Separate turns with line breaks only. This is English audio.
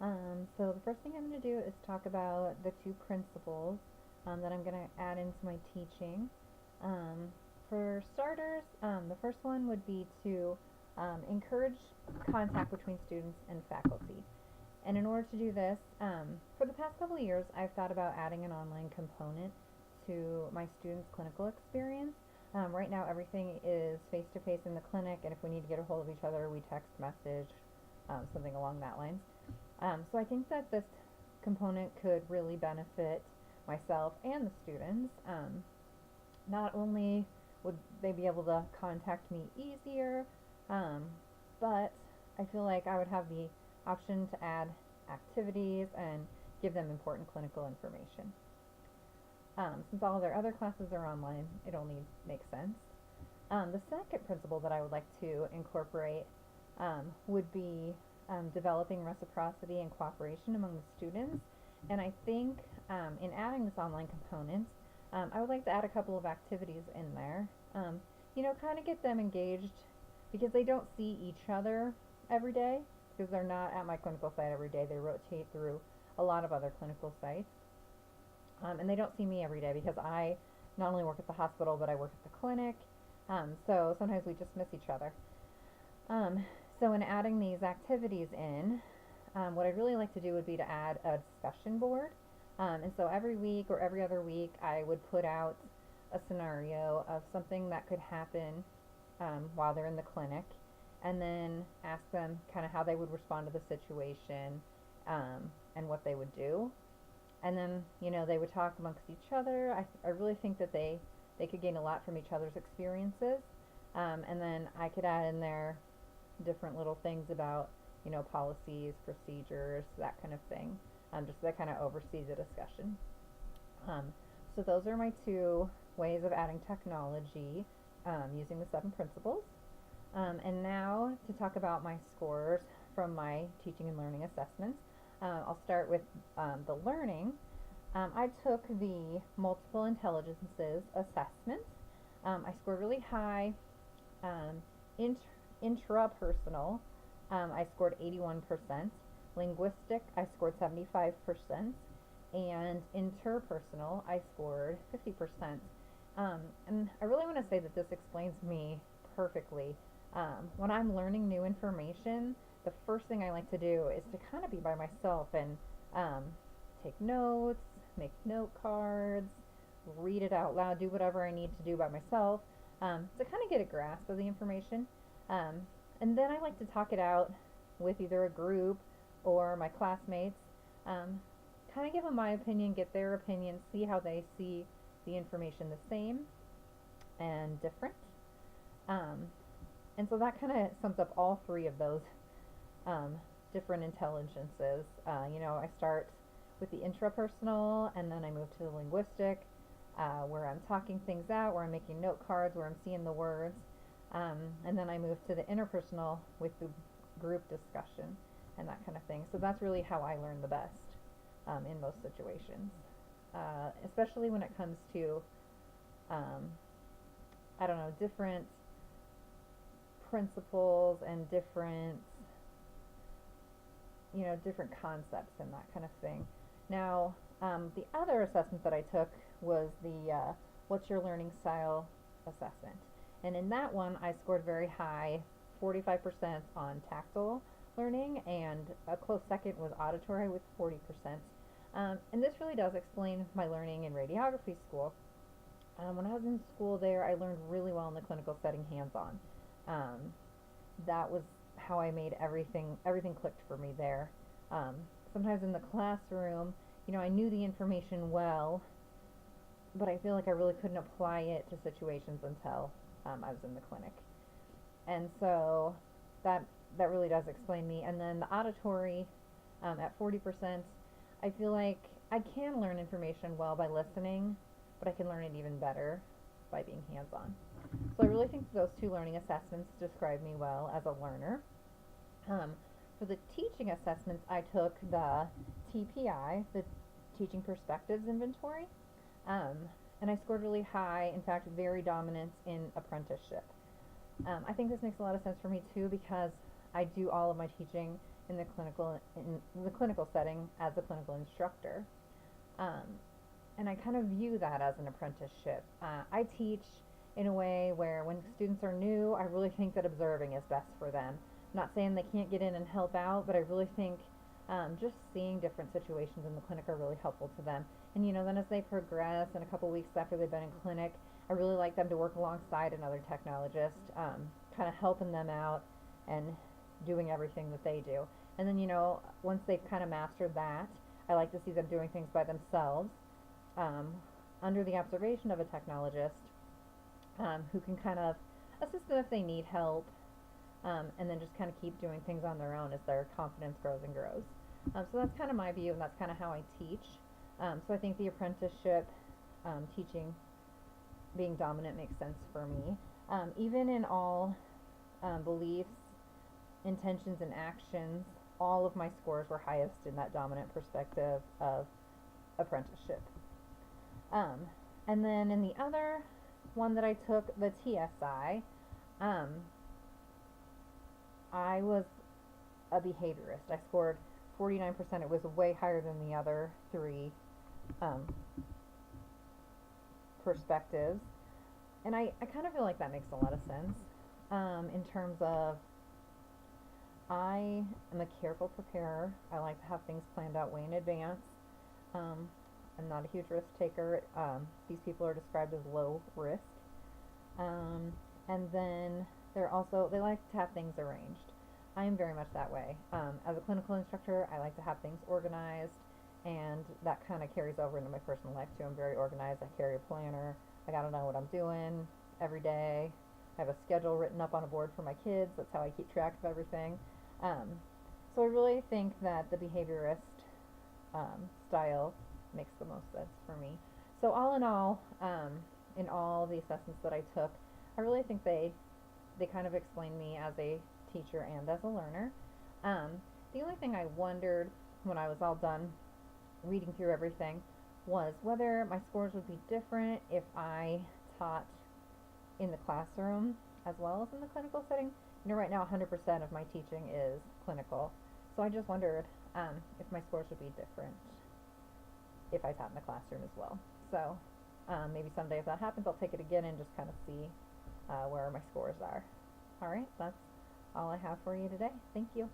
So the first thing I'm going to do is talk about the two principles that I'm going to add into my teaching. Um, for starters, the first one would be to encourage contact between students and faculty. And in order to do this, for the past couple of years, I've thought about adding an online component to my students' clinical experience. Right now, everything is face to face in the clinic, and if we need to get a hold of each other, we text message, something along that lines. So I think that this component could really benefit myself and the students. Not only would they be able to contact me easier, um, but I feel like I would have the option to add activities and give them important clinical information. Since all of their other classes are online, it only makes sense. The second principle that I would like to incorporate would be developing reciprocity and cooperation among the students. And I think in adding this online component, I would like to add a couple of activities in there. Kind of get them engaged because they don't see each other every day because they're not at my clinical site every day. They rotate through a lot of other clinical sites. And they don't see me every day because I not only work at the hospital but I work at the clinic. So sometimes we just miss each other. Um, so in adding these activities in, what I'd really like to do would be to add a discussion board. And so every week or every other week, I would put out a scenario of something that could happen while they're in the clinic, and then ask them kind of how they would respond to the situation and what they would do. And then, they would talk amongst each other. I really think that they could gain a lot from each other's experiences. And then I could add in there different little things about, policies, procedures, that kind of thing, just to kind of oversee the discussion. Um, so those are my two ways of adding technology using the 7 principles. And now to talk about my scores from my teaching and learning assessments. I'll start with the learning. I took the multiple intelligences assessment. I scored really high. Um, int- Intrapersonal, I scored 81%. Linguistic, I scored 75%. And interpersonal, I scored 50%. And I really want to say that this explains me perfectly. When I'm learning new information, the first thing I like to do is to kind of be by myself and um, take notes, make note cards, read it out loud, do whatever I need to do by myself to kind of get a grasp of the information. Um, and then I like to talk it out with either a group or my classmates. Um, Kind of give them my opinion, get their opinion, see how they see the information the same and different. Um, and so that kind of sums up all three of those um, different intelligences. I start with the intrapersonal, and then I move to the linguistic, where I'm talking things out, where I'm making note cards, where I'm seeing the words. And then I move to the interpersonal with the group discussion and that kind of thing. So that's really how I learn the best in most situations, especially when it comes to, um, I don't know, different principles and different concepts and that kind of thing. Now, the other assessment that I took was the What's Your Learning Style assessment. And in that one, I scored very high, 45% on tactile learning, and a close second was auditory with 40%. And this really does explain my learning in radiography school. When I was in school there, I learned really well in the clinical setting hands-on. Um, that was how I made everything clicked for me there. Um, Sometimes in the classroom, I knew the information well, but I feel like I really couldn't apply it to situations until I was in the clinic. And so that that really does explain me. And then the auditory at 40%, I feel like I can learn information well by listening, but I can learn it even better by being hands-on. So I really think those two learning assessments describe me well as a learner. Um, for the teaching assessments, I took the TPI, the Teaching Perspectives Inventory, um, and I scored really high, in fact, very dominant in apprenticeship. I think this makes a lot of sense for me too because I do all of my teaching in the clinical setting as a clinical instructor. Um, and I kind of view that as an apprenticeship. I teach in a way where when students are new, I really think that observing is best for them. I'm not saying they can't get in and help out, but I really think just seeing different situations in the clinic are really helpful to them. And then as they progress, and a couple weeks after they've been in clinic, I really like them to work alongside another technologist, kind of helping them out and doing everything that they do. And then, once they've kind of mastered that, I like to see them doing things by themselves, um, under the observation of a technologist, who can kind of assist them if they need help, and then just kind of keep doing things on their own as their confidence grows and grows. So that's kind of my view, and that's kind of how I teach. So I think the apprenticeship, teaching being dominant makes sense for me. Even in all beliefs, intentions, and actions, all of my scores were highest in that dominant perspective of apprenticeship. Um, and then in the other one that I took, the TSI, um, I was a behaviorist. I scored 49%. It was way higher than the other three um, perspectives. And I kind of feel like that makes a lot of sense, in terms of I am a careful preparer. I like to have things planned out way in advance. Um, I'm not a huge risk taker. These people are described as low risk. Um, and then they like to have things arranged. I am very much that way. As a clinical instructor, I like to have things organized, and that kind of carries over into my personal life too. I'm very organized. I carry a planner. I gotta know what I'm doing every day. I have a schedule written up on a board for my kids. That's how I keep track of everything. Um, so I really think that the behaviorist style makes the most sense for me. So all in all the assessments that I took, I really think they kind of explain me as a teacher and as a learner. Um, the only thing I wondered when I was all done reading through everything was whether my scores would be different if I taught in the classroom as well as in the clinical setting. Right now 100% of my teaching is clinical. So I just wondered if my scores would be different if I taught in the classroom as well. So maybe someday if that happens, I'll take it again and just kind of see where my scores are. All right, that's all I have for you today. Thank you.